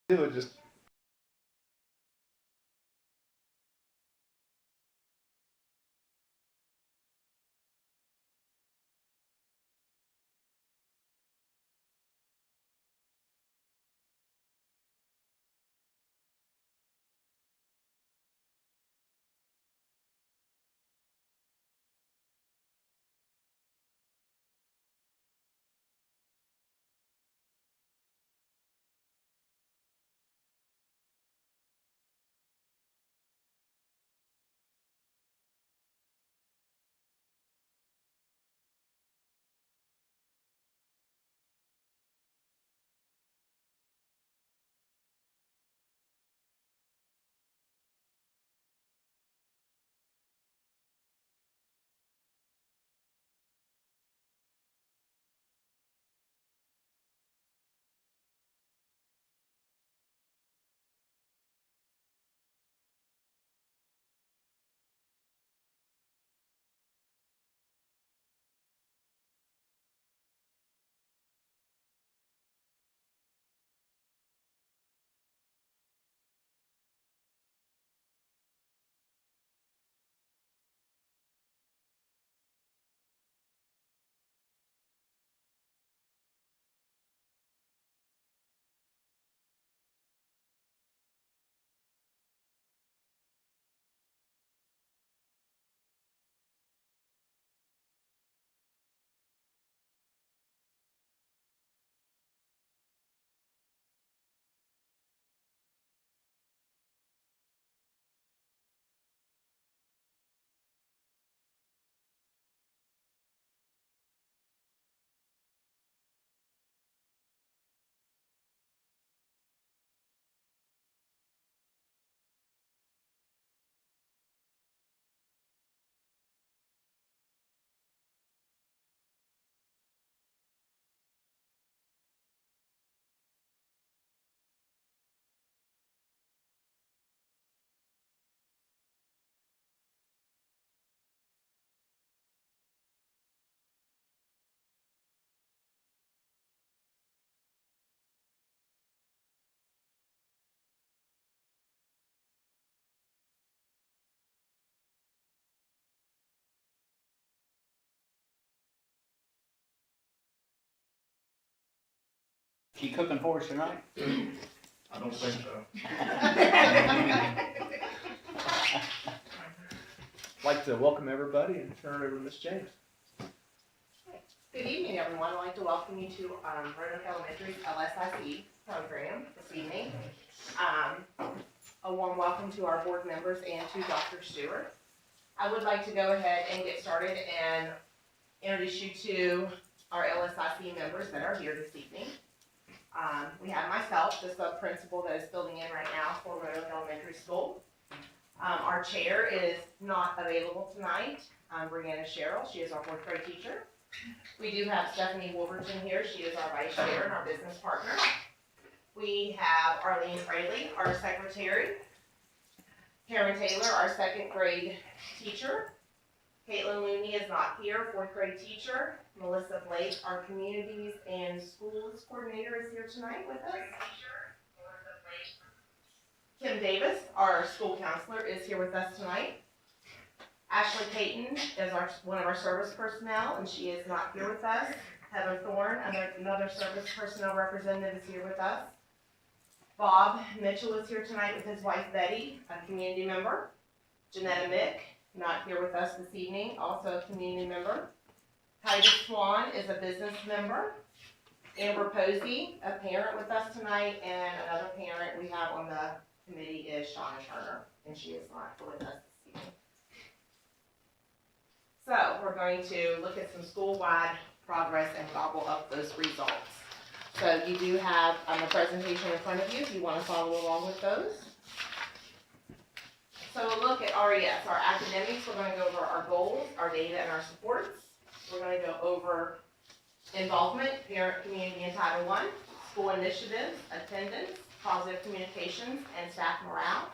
do it just. She cooking for us tonight? I don't think so. I'd like to welcome everybody and turn it over to Ms. James. Good evening, everyone. I'd like to welcome you to Roanoke Elementary's LSIC program this evening. A warm welcome to our board members and to Dr. Stewart. I would like to go ahead and get started and introduce you to our LSIC members that are here this evening. We have myself, the sub-principal that is filling in right now for Roanoke Elementary School. Our chair is not available tonight, Brianna Sherrill. She is our fourth grade teacher. We do have Stephanie Wolverton here. She is our vice chair and our business partner. We have Arlene Fraley, our secretary. Karen Taylor, our second grade teacher. Caitlin Looney is not here, fourth grade teacher. Melissa Blake, our communities and schools coordinator, is here tonight with us. Kim Davis, our school counselor, is here with us tonight. Ashley Payton is one of our service personnel, and she is not here with us. Heather Thorne, another service personnel representative, is here with us. Bob Mitchell is here tonight with his wife Betty, a community member. Janetta Mick, not here with us this evening, also a community member. Titus Swan is a business member. Amber Posey, a parent with us tonight, and another parent we have on the committee is Shauna Turner, and she is not with us this evening. So we're going to look at some school-wide progress and gobble up those results. So you do have a presentation in front of you if you want to follow along with those. So we'll look at RES, our academics. We're going to go over our goals, our data, and our supports. We're going to go over involvement, parent, community, and Title I, school initiatives, attendance, positive communications, and staff morale.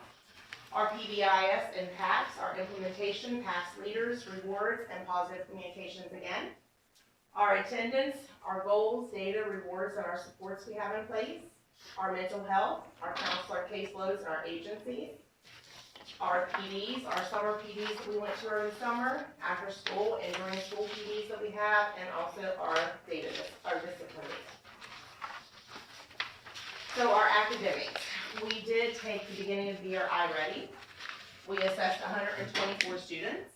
Our PBIS and PACS, our implementation, PACS leaders, rewards, and positive communications again. Our attendance, our goals, data, rewards, and our supports we have in place. our mental health, our counselor caseloads, and our agencies, our PDs, our summer PDs that we went to over the summer, after school and during school PDs that we have, and also our disciplines. So our academics, we did take the beginning of the year iReady. We assessed 124 students.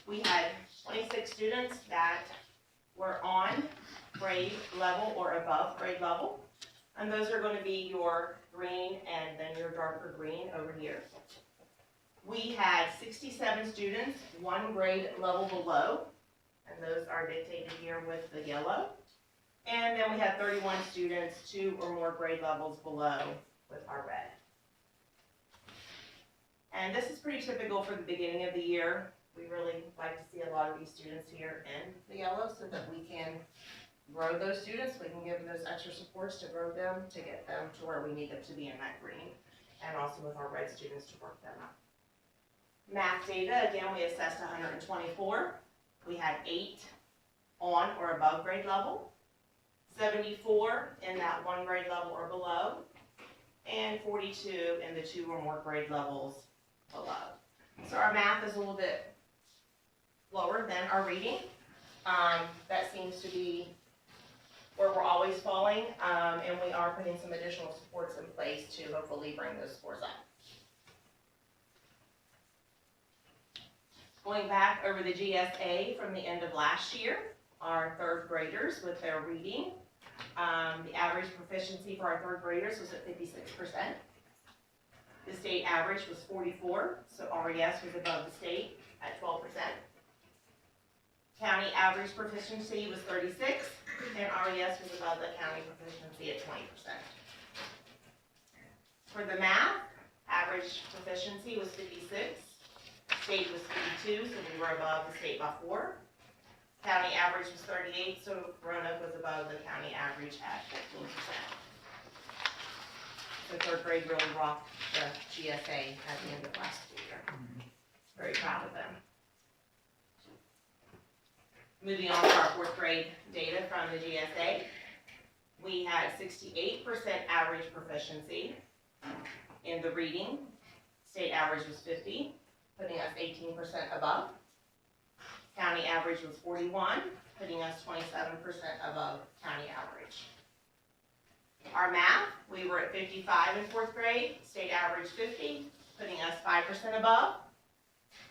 We had 26 students that were on grade level or above grade level. And those are going to be your green and then your darker green over here. We had 67 students, one grade level below, and those are dictated here with the yellow. And then we had 31 students, 2 or more grade levels below with our red. And this is pretty typical for the beginning of the year. We really like to see a lot of these students here in the yellow so that we can grow those students. We can give them those extra supports to grow them, to get them to where we need them to be in that green, and also with our red students to work them up. Math data, again, we assessed 124. We had 8 on or above grade level, 74 in that one grade level or below, and 42 in the 2 or more grade levels below. So our math is a little bit lower than our reading. That seems to be where we're always falling, and we are putting some additional supports in place to hopefully bring those scores up. Going back over the GSA from the end of last year, our third graders with their reading, the average proficiency for our third graders was at 56%. The state average was 44, so RES was above the state at 12%. County average proficiency was 36, and RES was above the county proficiency at 20%. For the math, average proficiency was 56, state was 52, so we were above the state by 4. County average was 38, so Roanoke was above the county average at 15%. So third grade really rocked the GSA at the end of last year. Very proud of them. Moving on to our fourth grade data from the GSA, we had 68% average proficiency in the reading. State average was 50, putting us 18% above. County average was 41, putting us 27% above county average. Our math, we were at 55 in fourth grade, state average 50, putting us 5% above.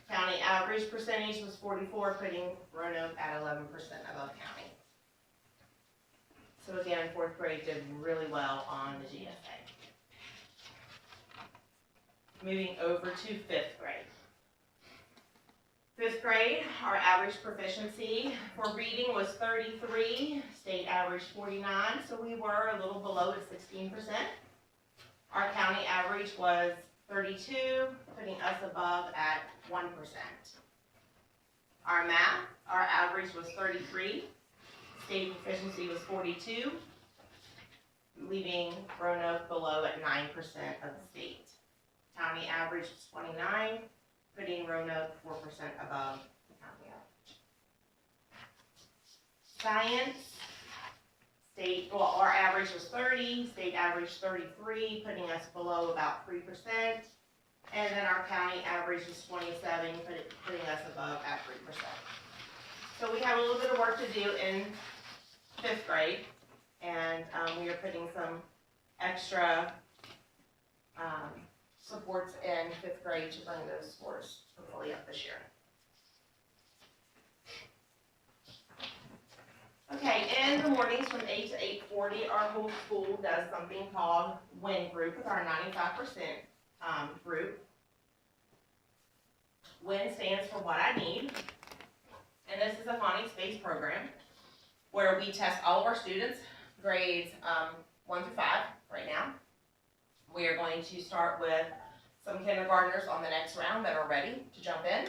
County average percentage was 44, putting Roanoke at 11% above county. So again, fourth grade did really well on the GSA. Moving over to fifth grade. Fifth grade, our average proficiency for reading was 33, state average 49, so we were a little below at 16%. Our county average was 32, putting us above at 1%. Our math, our average was 33, state proficiency was 42, leaving Roanoke below at 9% of the state. County average was 29, putting Roanoke 4% above the county average. Science, state, well, our average was 30, state average 33, putting us below about 3%. And then our county average was 27, putting us above at 3%. So we have a little bit of work to do in fifth grade, and we are putting some extra supports in fifth grade to bring those scores hopefully up this year. Okay, in the mornings from 8 to 8:40, our whole school does something called WIN group with our 95% group. WIN stands for What I Need, and this is a phonics-based program where we test all of our students, grades 1 through 5 right now. We are going to start with some kindergartners on the next round that are ready to jump in.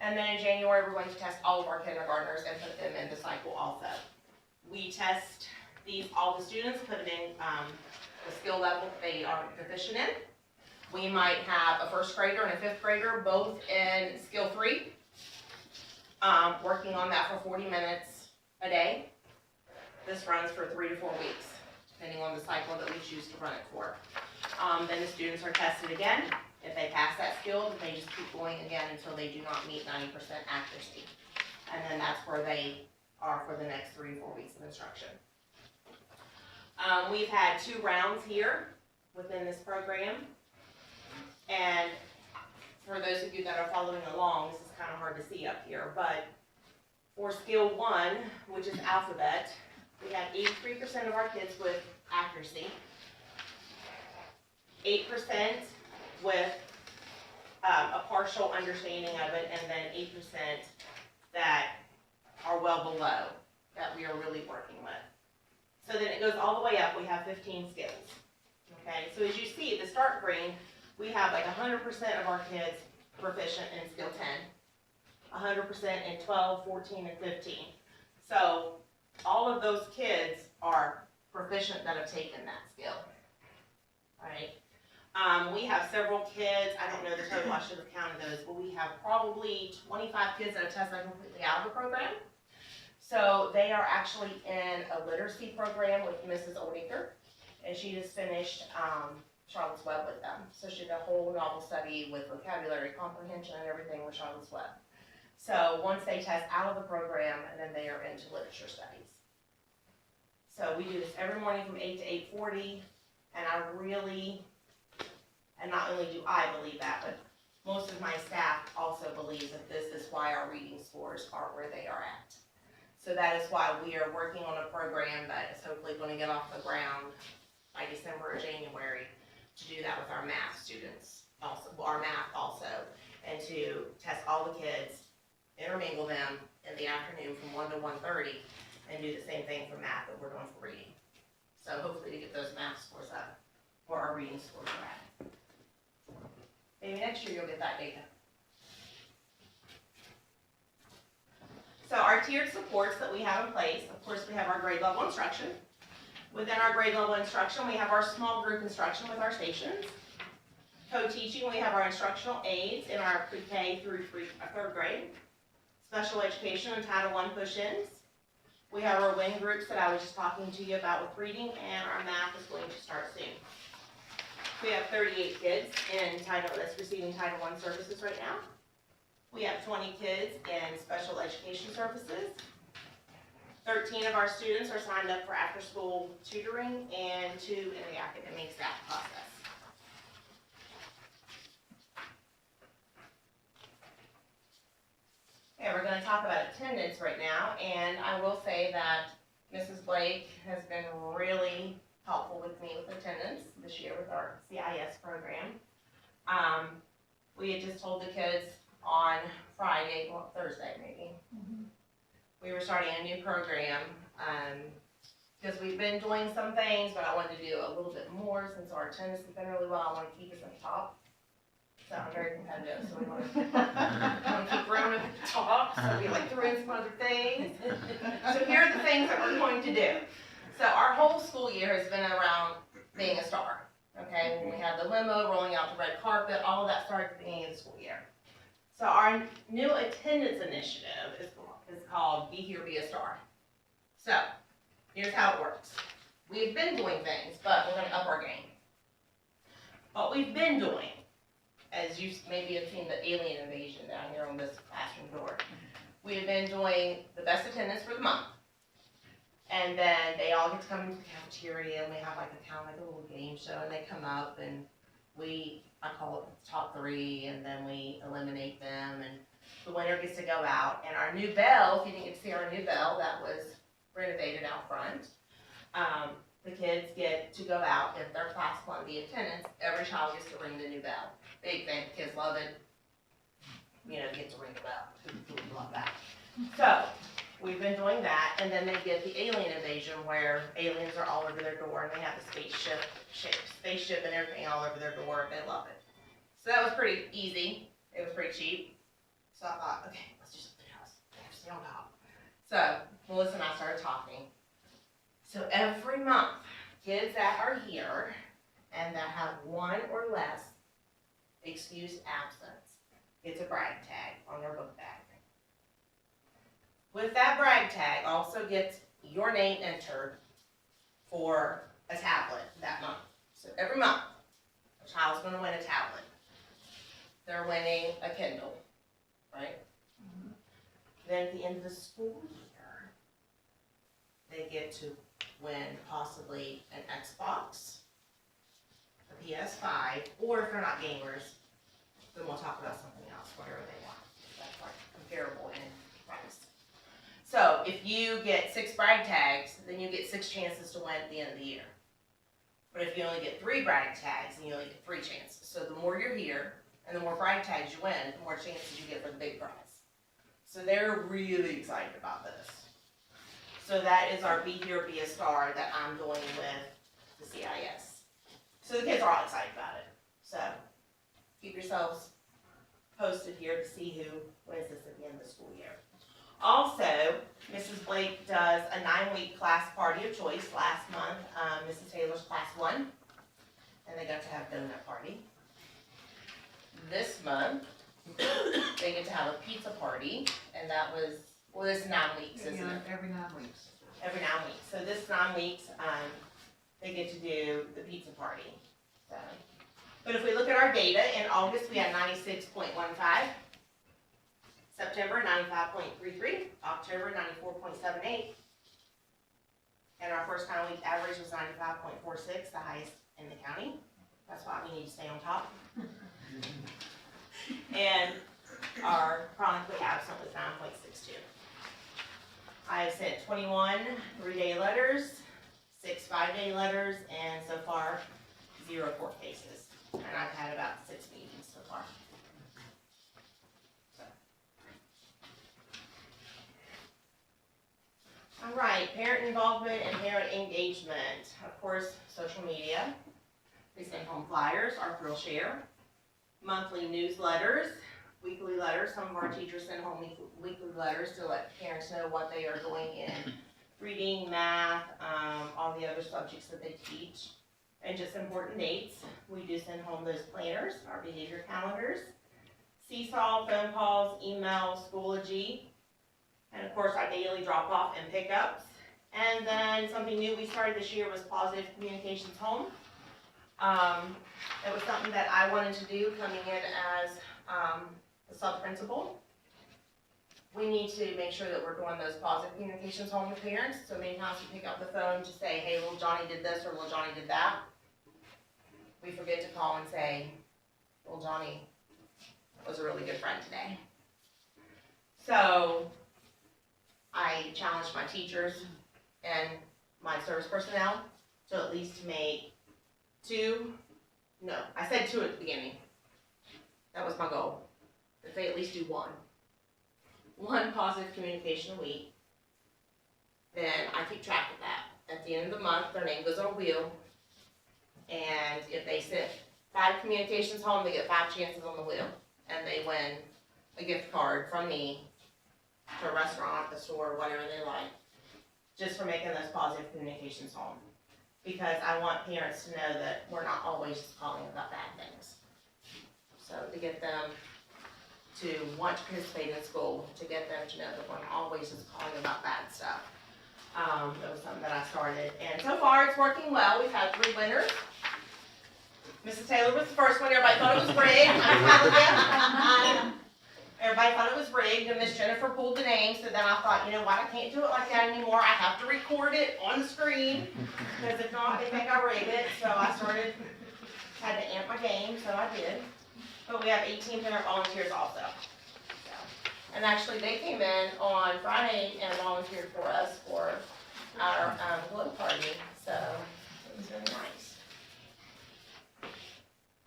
And then in January, we're going to test all of our kindergartners and put them in the cycle also. We test all the students, put them in the skill level they are deficient in. We might have a first grader and a fifth grader, both in skill 3, working on that for 40 minutes a day. This runs for 3 to 4 weeks. depending on the cycle that we choose to run it for. Then the students are tested again. If they pass that skill, then they just keep going again until they do not meet 90% accuracy. And then that's where they are for the next 3 to 4 weeks of instruction. We've had 2 rounds here within this program. And for those of you that are following along, this is kind of hard to see up here, but for skill 1, which is alphabet, we had 83% of our kids with accuracy, 8% with a partial understanding of it, and then 8% that are well below, that we are really working with. So then it goes all the way up, we have 15 skills. Okay, so as you see, the start green, we have like 100% of our kids proficient in skill 10, 100% in 12, 14, and 15. So all of those kids are proficient that have taken that skill. All right. We have several kids, I don't know the total, I should have counted those, but we have probably 25 kids that have tested completely out of the program. So they are actually in a literacy program with Mrs. Oldacre, and she just finished Charlotte's Web with them. So she did a whole novel study with vocabulary, comprehension, and everything with Charlotte's Web. So once they test out of the program, and then they are into literature studies. So we do this every morning from 8 to 8:40, and I really, and not only do I believe that, but most of my staff also believes that this is why our reading scores are where they are at. So that is why we are working on a program that is hopefully going to get off the ground by December or January to do that with our math students, also, our math also, and to test all the kids, intermingle them in the afternoon from 1 to 1:30, and do the same thing for math that we're doing for reading. So hopefully to get those math scores up, where our reading scores are at. Maybe next year you'll get that data. So our tiered supports that we have in place, of course we have our grade level instruction. Within our grade level instruction, we have our small group instruction with our stations. Co-teaching, we have our instructional aids in our pre-K through 3rd grade. Special education and Title I push-ins. We have our WIN groups that I was just talking to you about with reading, and our math is going to start soon. We have 38 kids that's receiving Title I services right now. We have 20 kids in special education services. 13 of our students are signed up for after-school tutoring, and 2 in the academic staff process. Okay, we're going to talk about attendance right now, and I will say that Mrs. Blake has been really helpful with me with attendance this year with our CIS program. We had just told the kids on Friday, well, Thursday maybe, we were starting a new program, because we've been doing some things, but I wanted to do a little bit more since our attendance has been really well. I want to keep us at the top. So I'm very competitive, so we want to keep growing at the top, so we like threw in some other things. So here are the things that we're going to do. So our whole school year has been around being a star, okay? When we had the limo, rolling out the red carpet, all of that started at the beginning of the school year. So our new attendance initiative is called Be Here, Be a Star. So here's how it works. We've been doing things, but we're going to up our game. What we've been doing, as you maybe have seen the alien invasion down here on this classroom door, we have been doing the best attendance for the month. And then they all get to come into the cafeteria, and we have like a little game show, and they come up, and I call it the top 3, and then we eliminate them, and the winner gets to go out. And our new bell, if you didn't get to see our new bell, that was renovated out front. The kids get to go out. If their class won the attendance, every child gets to ring the new bell. Big thing, kids love it. You know, get to ring the bell. Who love that? So we've been doing that, and then they get the alien invasion, where aliens are all over their door, and they have a spaceship and everything all over their door. They love it. So that was pretty easy. It was pretty cheap. So I thought, okay, let's do something else. We have to stay on top. So Melissa and I started talking. So every month, kids that are here and that have 1 or less excused absence gets a brag tag on their book bag. With that brag tag also gets your name entered for a tablet that month. So every month, a child's gonna win a tablet. They're winning a Kindle, right? Then at the end of the school year, they get to win possibly an Xbox, a PS5, or if they're not gamers, then we'll talk about something else, whatever they want. That's like comparable in price. So if you get 6 brag tags, then you get 6 chances to win at the end of the year. But if you only get 3 brag tags, then you only get 3 chances. So the more you're here, and the more brag tags you win, the more chances you get for the big prize. So they're really excited about this. So that is our Be Here, Be a Star that I'm doing with the CIS. So the kids are all excited about it. So keep yourselves posted here to see who wins this at the end of the school year. Also, Mrs. Blake does a 9-week class party of choice. Last month, Mrs. Taylor's class won, and they got to have a donut party. This month, they get to have a pizza party, and that was, well, this is 9 weeks, isn't it? Every 9 weeks. Every 9 weeks. So this 9 weeks, they get to do the pizza party. So, but if we look at our data, in August we had 96.15, September 95.33, October 94.78, and our first 9 week average was 95.46, the highest in the county. That's why we need to stay on top. And our chronically absent was 9.62. I have sent 21 3-day letters, 6 5-day letters, and so far 0 court cases. And I've had about 6 meetings so far. All right, parent involvement and parent engagement. Of course, social media. We send home flyers, our Thrill Share, monthly newsletters, weekly letters. Some of our teachers send home weekly letters to let parents know what they are doing in reading, math, all the other subjects that they teach, and just important dates. We do send home those planners, our behavior calendars, seesaw, phone calls, emails, Schoology, and of course our daily drop-off and pickups. And then something new we started this year was Positive Communications Home. It was something that I wanted to do coming in as the sub-principal. We need to make sure that we're doing those positive communications home with parents. So many times we pick up the phone to say, hey, little Johnny did this or little Johnny did that. We forget to call and say, little Johnny was a really good friend today. So I challenged my teachers and my service personnel to at least make 2, no, I said 2 at the beginning. That was my goal. If they at least do 1 positive communication a week, then I keep track of that. At the end of the month, their name goes on a wheel, and if they send 5 communications home, they get 5 chances on the wheel, and they win a gift card from me to a restaurant, a store, whatever they like, just for making those positive communications home. Because I want parents to know that we're not always just calling about bad things. So to get them to want to participate in school, to get them to know that we're not always just calling about bad stuff. That was something that I started, and so far it's working well. We've had 3 winners. Mrs. Taylor was the first one. Everybody thought it was rigged. I'm telling you. Everybody thought it was rigged, and Miss Jennifer pulled the name, so then I thought, you know what, I can't do it like that anymore. I have to record it on the screen, because if not, they think I rigged it. So I had to amp my game, so I did. But we have 18 parent volunteers also. So, and actually, they came in on Friday and volunteered for us for our glow party, so it was really nice.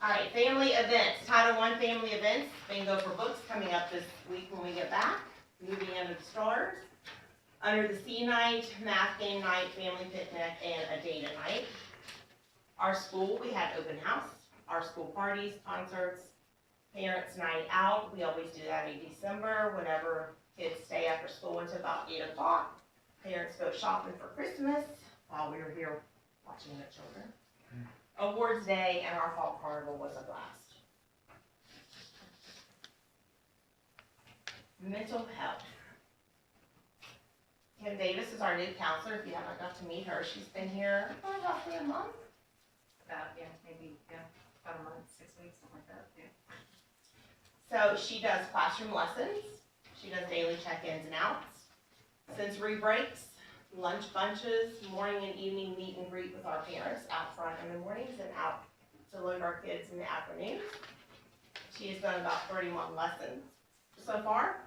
All right, family events, Title I family events, bingo for books coming up this week when we get back, moving under the stars. Under the C night, math game night, family picnic, and a data night. Our school, we had open house, our school parties, concerts, parents night out. We always do that in December whenever kids stay after school until about 8 o'clock. Parents go shopping for Christmas while we were here watching the children. Awards Day and our fall carnival was a blast. Mental health. Kim Davis is our new counselor. If you haven't got to meet her, she's been here for roughly a month. About, about a month, 6 weeks, something like that, yeah. So she does classroom lessons. She does daily check-ins and outs, sensory breaks, lunch bunches, morning and evening meet and greet with our parents out front in the mornings and out to load our kids in the afternoons. She has done about 31 lessons so far.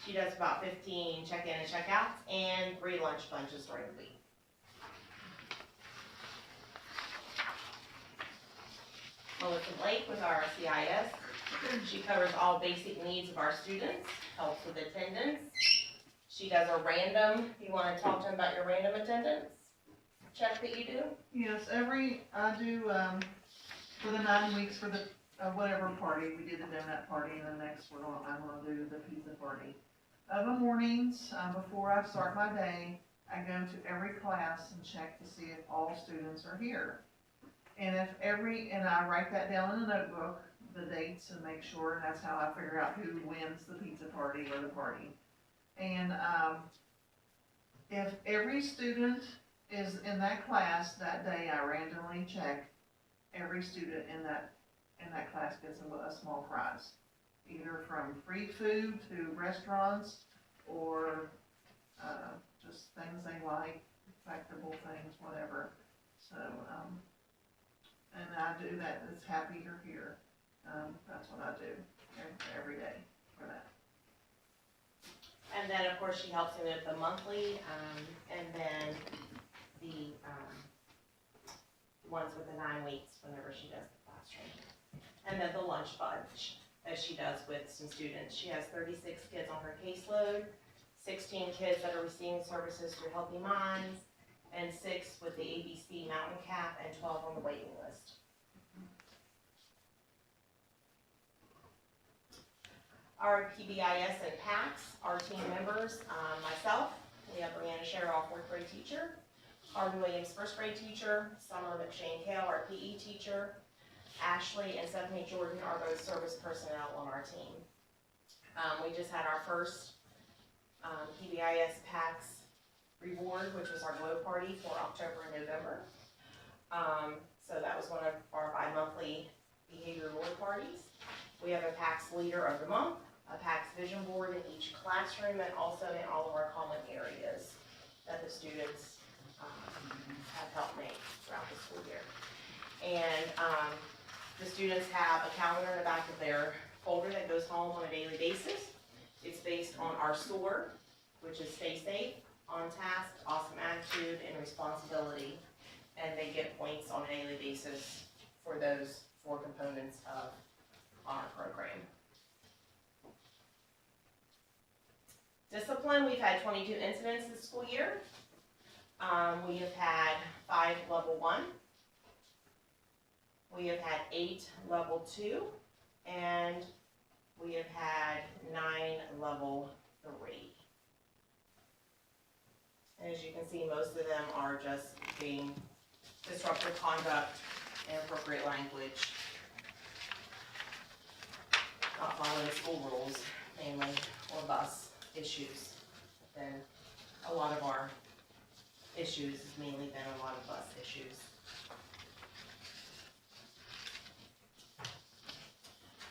She does about 15 check-in and check-outs and 3 lunch bunches during the week. Melissa Blake with our CIS. She covers all basic needs of our students, helps with attendance. She does a random, you want to talk to them about your random attendance check that you do? Yes, I do, for the 9 weeks for the, whatever party, we did the donut party, and the next I'm gonna do the pizza party. The mornings, before I start my day, I go to every class and check to see if all students are here. And and I write that down in a notebook, the dates, and make sure, and that's how I figure out who wins the pizza party or the party. And, if every student is in that class that day, I randomly check every student in that class gets a small prize, either from free food to restaurants or just things they like, collectible things, whatever. So, and I do that. It's happy you're here. That's what I do every day for that. And then, of course, she helps me with the monthly, and then the ones with the 9 weeks whenever she does the classroom. And then the lunch bunch that she does with some students. She has 36 kids on her caseload, 16 kids that are receiving services through Healthy Minds, and 6 with the ABC Mountain Cap, and 12 on the waiting list. Our PBIS and PACS, our team members, myself, we have Brianna Sherrill, our 4th grade teacher, Harvey Williams, 1st grade teacher, Summer McShane Kale, our PE teacher, Ashley and Stephanie Jordan are both service personnel on our team. We just had our first PBIS PACS reward, which was our glow party for October and November. So that was one of our bi-monthly behavior reward parties. We have a PACS leader of the month, a PACS vision board in each classroom, and also in all of our common areas that the students have helped make throughout the school year. And the students have a calendar in the back of their folder that goes home on a daily basis. It's based on our SOAR, which is stay safe, on task, awesome attitude, and responsibility. And they get points on a daily basis for those 4 components of our program. Discipline, we've had 22 incidents this school year. We have had 5 level 1. We have had 8 level 2, and we have had 9 level 3. And as you can see, most of them are just being disruptive conduct, inappropriate language, not following school rules, mainly, or bus issues. Then a lot of our issues has mainly been a lot of bus issues.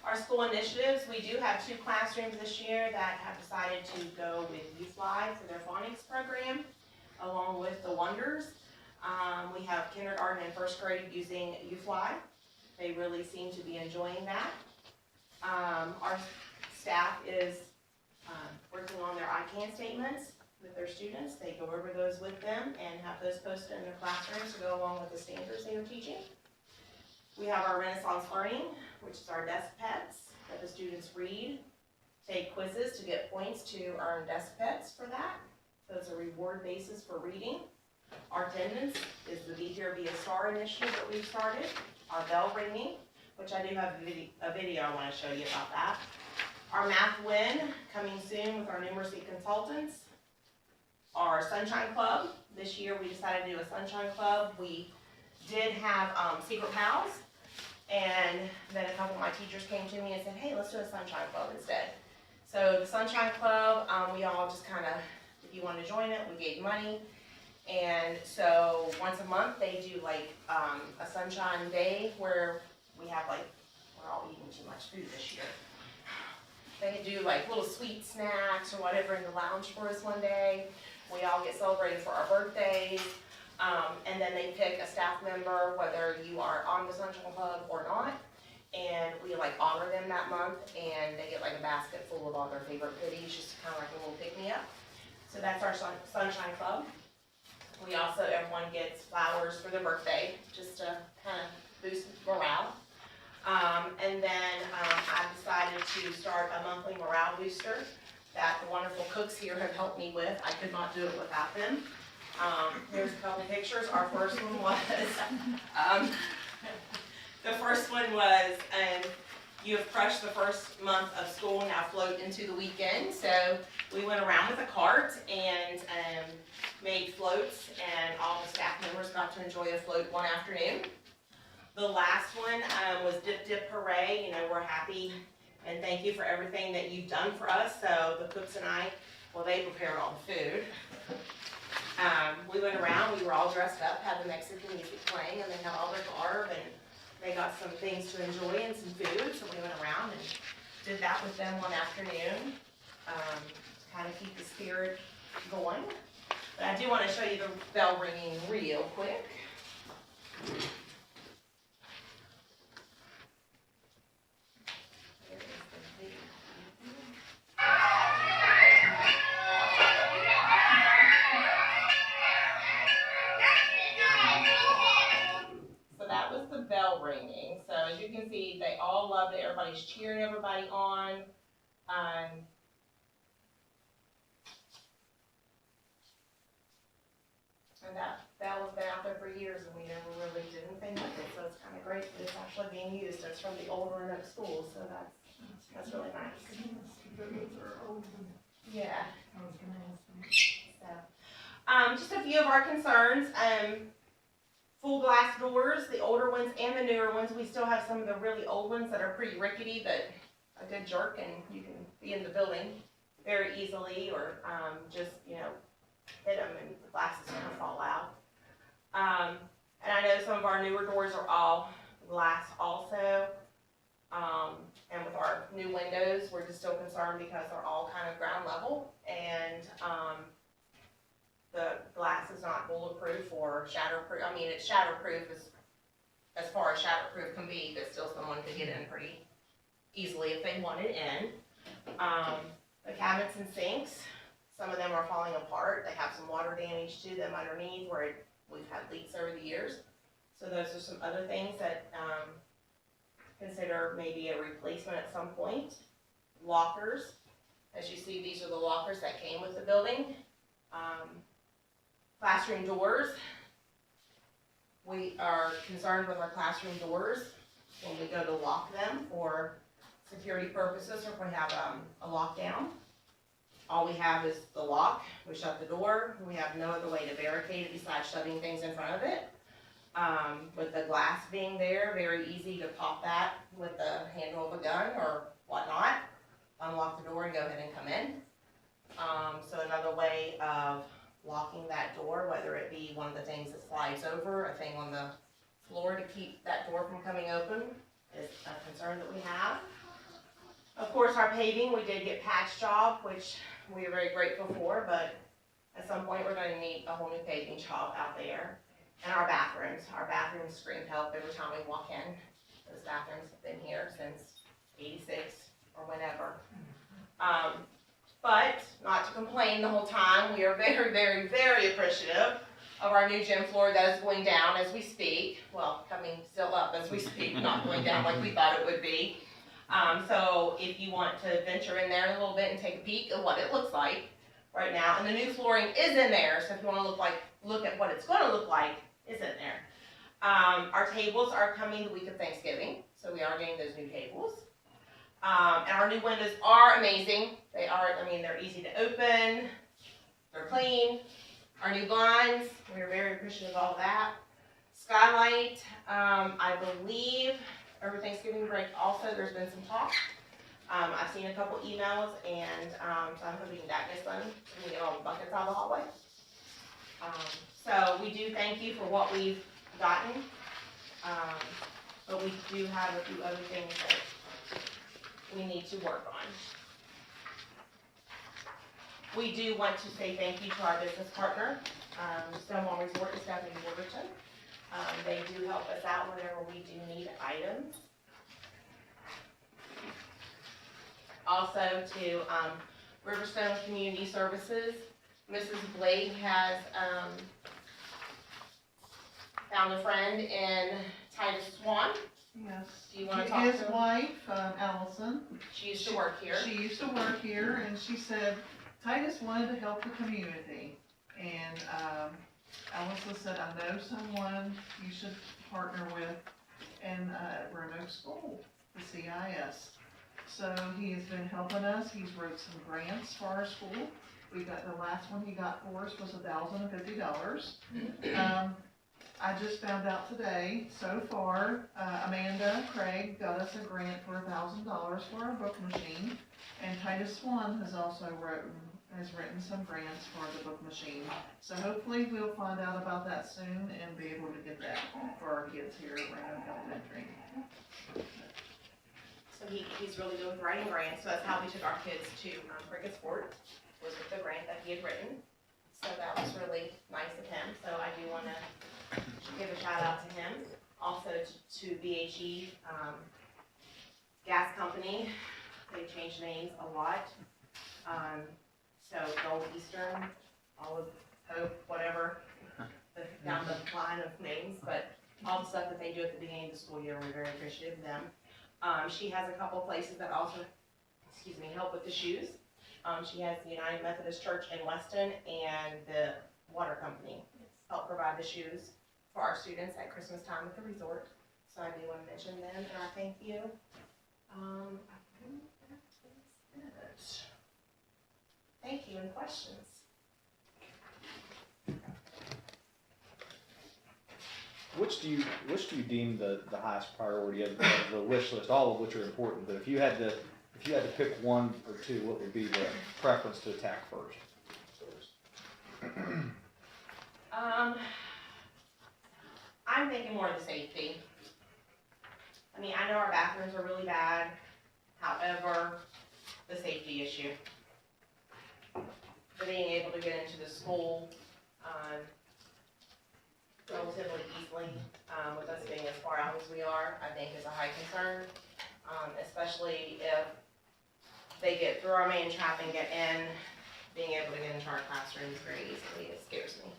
Our school initiatives, we do have 2 classrooms this year that have decided to go with Youth Live for their phonics program, along with the Wonders. We have kindergarten and 1st grade using Youth Live. They really seem to be enjoying that. Our staff is working on their ICANN statements with their students. They go over those with them and have those posted in their classrooms to go along with the standards they are teaching. We have our Renaissance Learning, which is our desk pets that the students read, take quizzes to get points to earn desk pets for that. So it's a reward basis for reading. Our attendance is the Be Here, Be a Star initiative that we've started. Our bell ringing, which I do have a video I want to show you about that. Our math win, coming soon with our numeracy consultants. Our Sunshine Club, this year we decided to do a Sunshine Club. We did have Secret Pals, and then a couple of my teachers came to me and said, hey, let's do a Sunshine Club instead. So the Sunshine Club, we all just kind of if you wanna join it, we gave money. And so once a month, they do like, a sunshine day where we have like, we're all eating too much food this year. They do like little sweet snacks or whatever in the lounge for us one day. We all get celebrated for our birthdays. And then they pick a staff member, whether you are on the Sunshine Club or not. And we like honor them that month, and they get like a basket full of all their favorite goodies, just kind of like a little pick-me-up. So that's our Sunshine Club. We also, everyone gets flowers for their birthday, just to kind of boost morale. And then I decided to start a monthly morale booster that the wonderful cooks here have helped me with. I could not do it without them. Here's a couple pictures. Our first one was, the first one was, you have crushed the first month of school, now float into the weekend. So we went around with a cart and made floats, and all the staff members got to enjoy a float one afternoon. The last one was Dip Dip Hooray. You know, we're happy and thank you for everything that you've done for us. So the cooks and I, well, they prepared all the food. We went around, we were all dressed up, had the Mexican music playing, and they had all their garb, and they got some things to enjoy and some food. So we went around and did that with them one afternoon, kind of keep the spirit going. But I do want to show you the bell ringing real quick. So that was the bell ringing. So as you can see, they all loved it. Everybody's cheering everybody on. And that bell has been out there for years, and we never really did anything with it, so it's kind of great that it's actually being used. It's from the old run of school, so that's really nice. Yeah. So, just a few of our concerns. Full glass doors, the older ones and the newer ones. We still have some of the really old ones that are pretty rickety, but a good jerk and you can be in the building very easily, or just, you know, hit them and the glasses kind of fall out. And I know some of our newer doors are all glass also. And with our new windows, we're just still concerned because they're all kind of ground level, and the glass is not bulletproof or shatterproof. I mean, it's shatterproof as far as shatterproof can be, but still someone could get in pretty easily if they wanted in. The cabinets and sinks, some of them are falling apart. They have some water damage to them underneath where we've had leaks over the years. So those are some other things that consider maybe a replacement at some point. Lockers, as you see, these are the lockers that came with the building. Classroom doors, we are concerned with our classroom doors when we go to lock them for security purposes, or if we have a lockdown. All we have is the lock. We shut the door. We have no other way to barricade it besides shoving things in front of it. With the glass being there, very easy to pop that with the handle of a gun or whatnot. Unlock the door and go ahead and come in. So another way of locking that door, whether it be one of the things that slides over, a thing on the floor to keep that door from coming open, is a concern that we have. Of course, our paving, we did get patch job, which we are very grateful for, but at some point we're going to need a whole new paving job out there. And our bathrooms scream help every time we walk in. Those bathrooms have been here since '86 or whenever. But not to complain the whole time. We are very, very, very appreciative of our new gym floor that is going down as we speak. Well, coming still up as we speak, not going down like we thought it would be. So if you want to venture in there a little bit and take a peek at what it looks like right now, and the new flooring is in there, so if you want to look at what it's going to look like, it's in there. Our tables are coming the week of Thanksgiving, so we are getting those new tables. And our new windows are amazing. They are, I mean, they're easy to open, they're clean. Our new blinds, we're very appreciative of all of that. Skylight, I believe over Thanksgiving break also there's been some talk I've seen a couple emails, and, so I'm hoping that gets done, so we can get all the buckets out of the hallway. So we do thank you for what we've gotten, but we do have a few other things that we need to work on. We do want to say thank you to our business partner, Stonewall Resort in Stephanie Warburton. They do help us out whenever we do need items. Also to Riverstone Community Services, Mrs. Blake has found a friend in Titus Swan. Yes. Do you wanna talk to His him? wife, Allison, She used to work here. she used to work here, and she said Titus wanted to help the community. And, Allison said, I know someone you should partner with in, Roanoke School, the CIS. So he has been helping us, he's wrote some grants for our school. We got, the last one he got for us was $1,050. I just found out today, so far, Amanda Craig got us a grant for $1,000 for our book machine. And Titus Swan has also written some grants for the book machine. So hopefully we'll find out about that soon and be able to get that for our kids here at Roanoke Elementary. So he's really good with writing grants, so that's how we took our kids to Cricket Sport, was with the grant that he had written. So that was really nice of him, so I do wanna give a shout out to him. Also to BHE, Gas Company, they changed names a lot. So Gold Eastern, Olive, Hope, whatever, down the line of names, but all the stuff that they do at the beginning of the school year, we're very appreciative of them. She has a couple places that also, help with the shoes. She has the United Methodist Church in Weston and the water company help provide the shoes for our students at Christmas time at the resort. So I do want to mention them, and I thank you. I think that is it. Thank you, and questions? Which do you deem the highest priority of the wish list, all of which are important, but if you had to pick one or two, what would be the preference to attack first? I'm thinking more of the safety. I mean, I know our bathrooms are really bad, however, the safety issue. For being able to get into the school, relatively easily, with us being as far out as we are, I think is a high concern. Especially if they get through our main trap and get in, being able to get into our classrooms very easily, it scares me.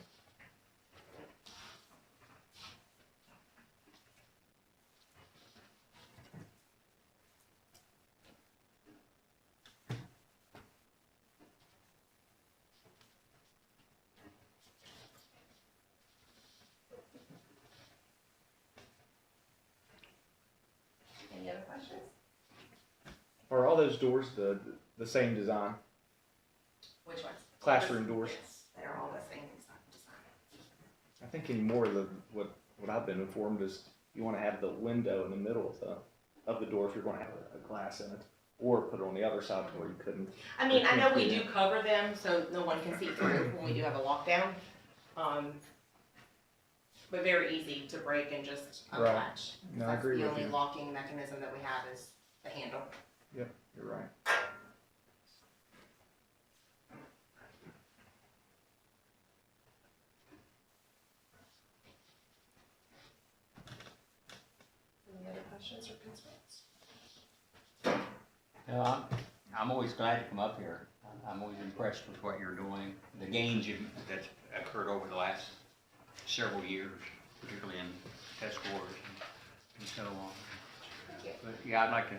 Any other questions? Are all those doors the same design? Which ones? Classroom doors. Yes, they're all the same design. I think anymore what I've been informed is you want to have the window in the middle of the door if you're going to have a glass in it, or put it on the other side where you couldn't. I mean, I know we do cover them so no one can see through when we do have a lockdown. But very easy to break and just unlatch. No, I agree with That's the you. only locking mechanism that we have is the handle. Yep, you're right. Any other questions or concerns? No, I'm always glad to come up here. I'm always impressed with what you're doing, the gains that's occurred over the last several years, particularly in test scores and so on. Thank you. But yeah, I'd like to,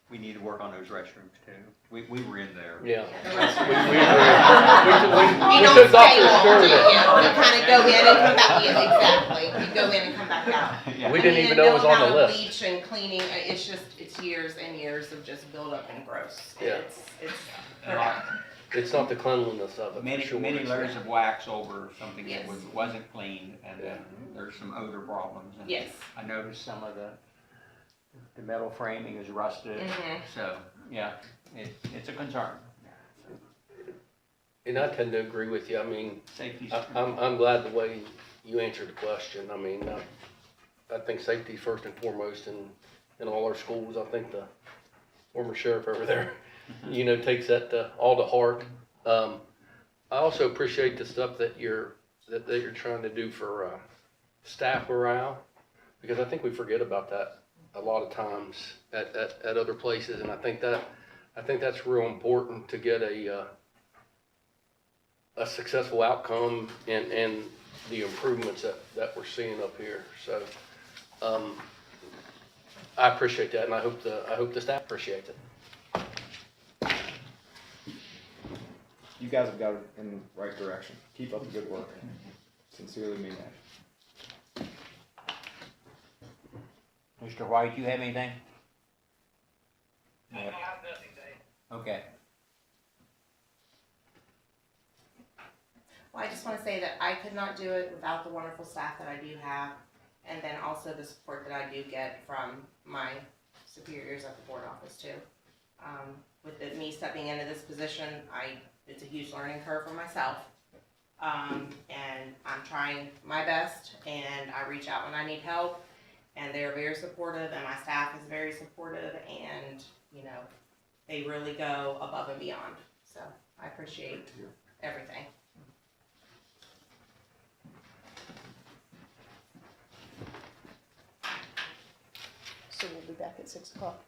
we need to work on those restrooms too. We were in there. Yeah. The restroom. We You took don't stay Dr. long, do you? Stewart. You kind of go in and come back, yeah, exactly. You go in and come back out. Yeah. We didn't even know it was on the No amount of list. bleach and cleaning, it's years and years of just buildup and gross. Yeah. It's A lot. It's not the cleanliness of it, for Many, sure. many layers of wax over something Yes. that wasn't cleaned, and then there's some odor problems. And Yes. I noticed some of the The metal framing is rusted, Mhm. so, yeah, it's a concern. And I tend to agree with you. I mean, Safety's. I'm glad the way you answered the question. I mean, I think safety's first and foremost in all our schools. I think the former sheriff over there, takes that all to heart. I also appreciate the stuff that you're trying to do for staff morale, because I think we forget about that a lot of times at other places, and I think that's real important to get a successful outcome and the improvements that we're seeing up here. So I appreciate that, and I hope the staff appreciates it. You guys have got it in the right direction. Keep up the good work. Sincerely mean that. Mr. White, you have anything? I have nothing, Dave. Okay. Well, I just wanna say that I could not do it without the wonderful staff that I do have, and then also the support that I do get from my superiors at the board office too. With me stepping into this position, it's a huge learning curve for myself. And I'm trying my best, and I reach out when I need help, and they're very supportive, and my staff is very supportive, and, they really go above and beyond. So I appreciate everything. So we'll be back at 6 o'clock.